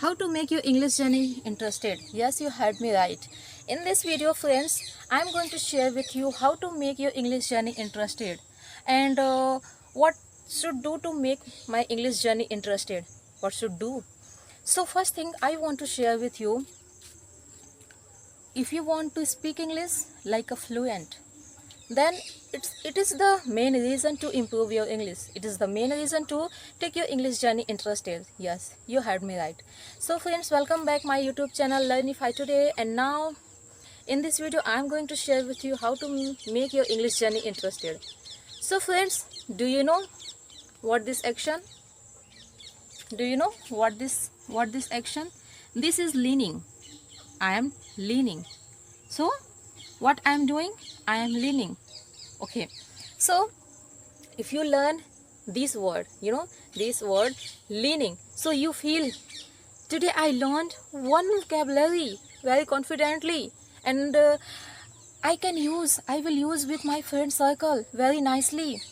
How to make your English journey interested? Yes, you heard me right. In this video, friends, I am going to share with you how to make your English journey interested and what should do to make my English journey interested. What should do? So first thing I want to share with you, if you want to speak English like a fluent, then it is the main reason to improve your English. It is the main reason to take your English journey interested. Yes, you heard me right. So friends, welcome back my YouTube channel Learnify today, and now in this video I am going to share with you how to make your English journey interested. So friends, do you know what this action? Do you know what this action? This is leaning. I am leaning. So what I am doing? I am leaning. Okay, so if you learn this word, this word leaning, so you feel today I learned one vocabulary very confidently, and I will use with my friend circle very nicely.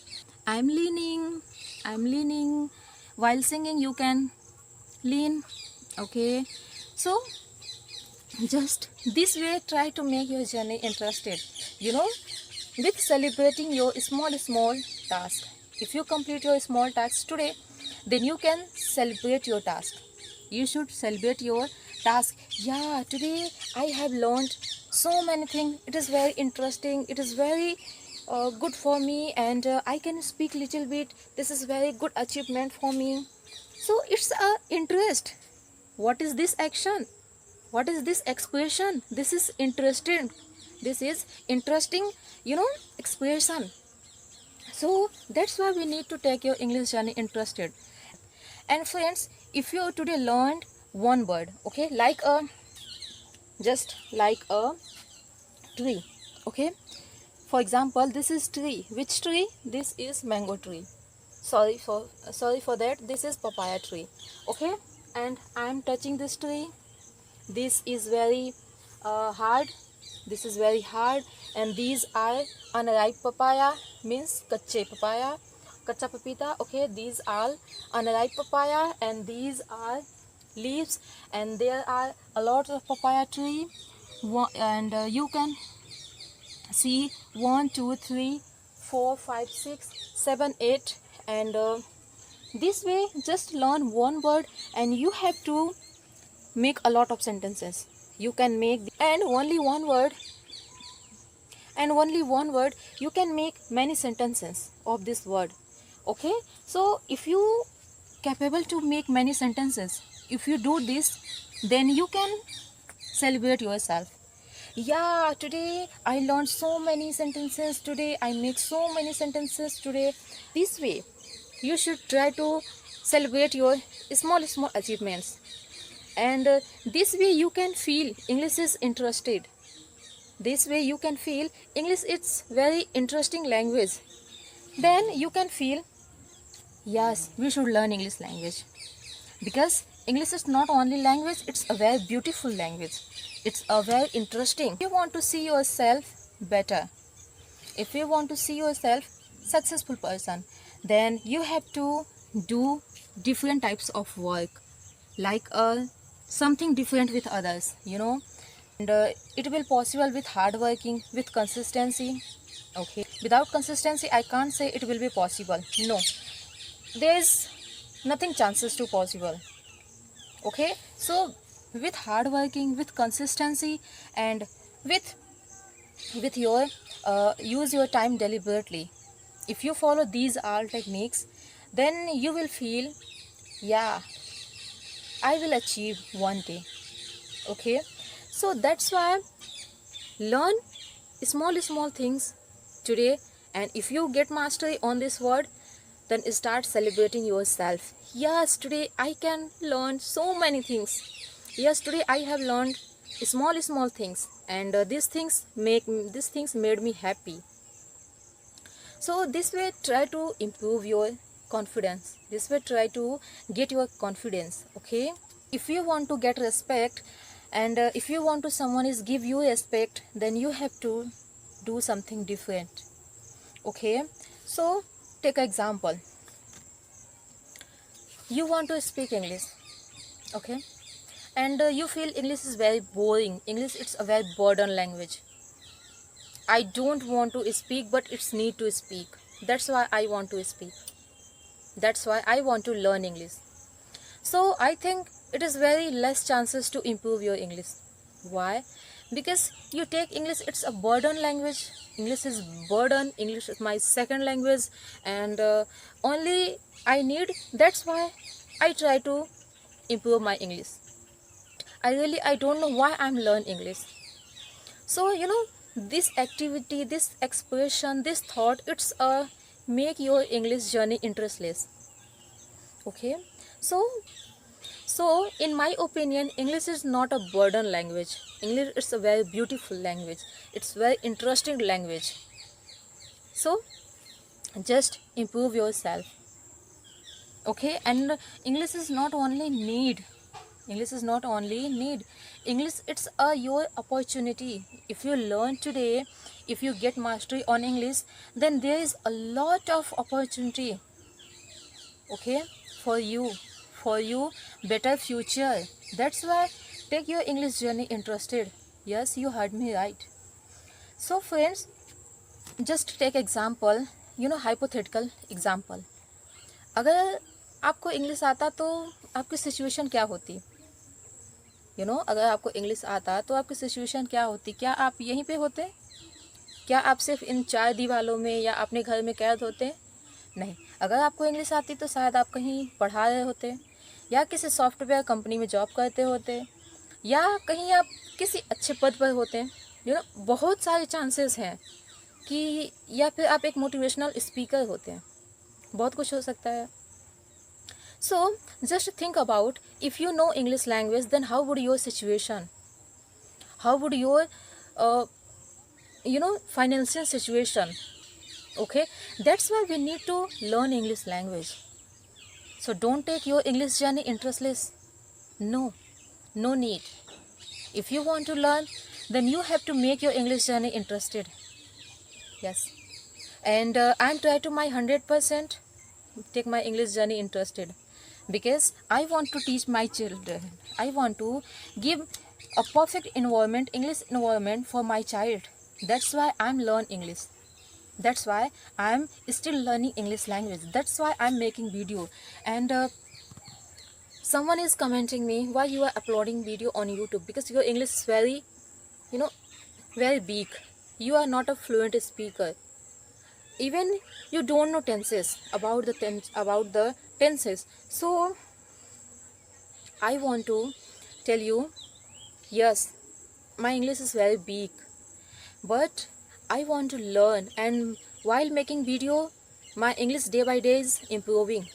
I'm leaning. While singing you can lean. Okay, so just this way try to make your journey interested, with celebrating your small task. If you complete your small tasks today, then you can celebrate your task. You should celebrate your task. Yeah, today I have learned so many things. It is very interesting. It is very good for me, and I can speak little bit. This is very good achievement for me. So it's a interest. What is this action? What is this expression? This is interesting. This is interesting, expression. So that's why we need to take your English journey interested. And friends, if you today learned one word, okay, just like a tree, okay. For example, this is tree. Which tree? This is mango tree. Sorry for that. This is papaya tree. Okay, and I am touching this tree. This is very hard. This is very hard, and these are unripe papaya, means kacha papita. Okay, these are unripe papaya, and these are leaves, and there are a lot of papaya tree, and you can see 1 2 3 4 5 6 7 8, and this way just learn one word, and you have to make a lot of sentences. You can make and only one word you can make many sentences of this word. Okay, so if you capable to make many sentences, if you do this, then you can celebrate yourself. Yeah, today I learned so many sentences. Today I make so many sentences today. This way you should try to celebrate your small achievements, and this way you can feel English is interested. This way you can feel English it's very interesting language. Then you can feel, yes, we should learn English language, because English is not only language, it's a very beautiful language. It's a very interesting. If you want to see yourself better, if you want to see yourself successful person, then you have to do different types of work, like something different with others, and it will possible with hard working, with consistency. Okay, without consistency I can't say it will be possible. No, there is nothing chances to possible. Okay, so with hard working, with consistency, and with your use your time deliberately, if you follow these all techniques, then you will feel, yeah, I will achieve one day. Okay, so that's why learn small things today, and if you get mastery on this word, then start celebrating yourself. Yes, today I can learn so many things. Yes, today I have learned small things, and these things made me happy. So this way try to improve your confidence. This way try to get your confidence. Okay, if you want to get respect, and if you want to someone is give you respect, then you have to do something different. Okay, so take an example. You want to speak English. Okay, and you feel English is very boring. English, it's a very burden language. I don't want to speak, but it's need to speak. That's why I want to speak. That's why I want to learn English. So I think it is very less chances to improve your English. Why? Because you take English, it's a burden language. English is burden. English is my second language, and only I need. That's why I try to improve my English. I don't know why I'm learning English. So this activity, this expression, this thought, it's make your English journey interestless. Okay, so in my opinion, English is not a burden language. English is a very beautiful language. It's very interesting language. So just improve yourself. Okay, and English is not only need. English is not only need. English, it's your opportunity. If you learn today, if you get mastery on English, then there is a lot of opportunity. Okay, for you better future. That's why take your English journey interested. Yes, you heard me right. So friends, just take example, hypothetical example. अगर आपको English आता तो आपकी situation क्या होती? अगर आपको English आता तो आपकी सिचुएशन क्या होती? क्या आप यहीं पे होते? क्या आप सिर्फ इन 4 दीवारों में या अपने घर में कैद होते? नहीं। अगर आपको इंग्लिश आती तो शायद आप कहीं पढ़ा रहे होते, या किसी सॉफ्टवेयर कंपनी में जॉब करते होते, या कहीं आप किसी अच्छे पद पर होते। बहुत सारे चांसेस हैं कि, या फिर आप एक मोटिवेशनल स्पीकर होते हैं। बहुत कुछ हो सकता है. So just think about, if you know English language, then how would your situation, how would your financial situation? Okay, that's why we need to learn English language. So don't take your English journey interestless. No need. If you want to learn, then you have to make your English journey interested. Yes, and I'm trying to my 100% take my English journey interested, because I want to teach my children. I want to give a perfect environment, English environment for my child. That's why I'm learning English. That's why I'm still learning English language. That's why I'm making video. And someone is commenting me, why you are uploading video on YouTube? Because your English is very, very big. You are not a fluent speaker. Even you don't know tenses, about the tenses. So I want to tell you, yes, my English is very big, but I want to learn, and while making video, my English day by day is improving.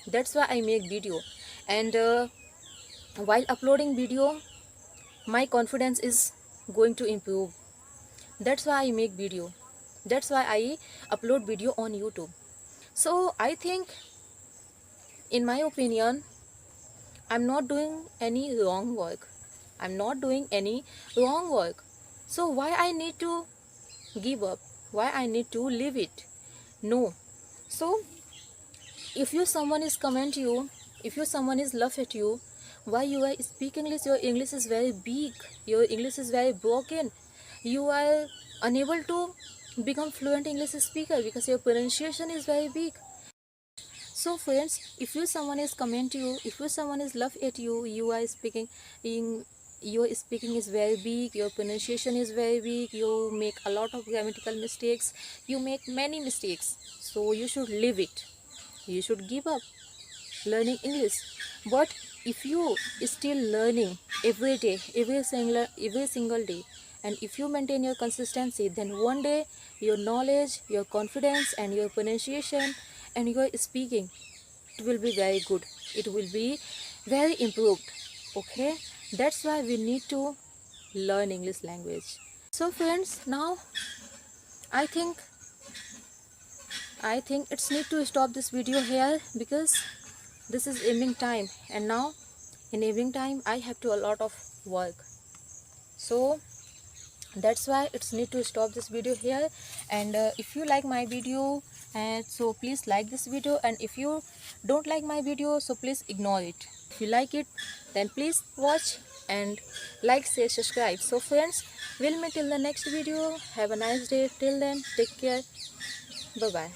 That's why I make video, and while uploading video, my confidence is going to improve. That's why I make video. That's why I upload video on YouTube. So I think, in my opinion, I'm not doing any wrong work. I'm not doing any wrong work. So why I need to give up? Why I need to leave it? No. So if someone is comment you, if someone is laugh at you, why you are speak English? Your English is very big. Your English is very broken. You are unable to become fluent English speaker because your pronunciation is very big. So friends, if someone is comment you, if someone is laugh at you, you are speaking in, your speaking is very big, your pronunciation is very big, you make a lot of grammatical mistakes, you make many mistakes, so you should leave it. You should give up learning English. But if you still learning every day, every single day, and if you maintain your consistency, then one day your knowledge, your confidence, and your pronunciation and your speaking, it will be very good. It will be very improved. Okay, that's why we need to learn English language. So friends, now I think it's need to stop this video here, because this is evening time, and now in evening time I have to a lot of work. So that's why it's need to stop this video here. And if you like my video, and so please like this video, and if you don't like my video, so please ignore it. If you like it, then please watch and like, share, subscribe. So friends, we'll meet till the next video. Have a nice day. Till then, take care. Bye bye.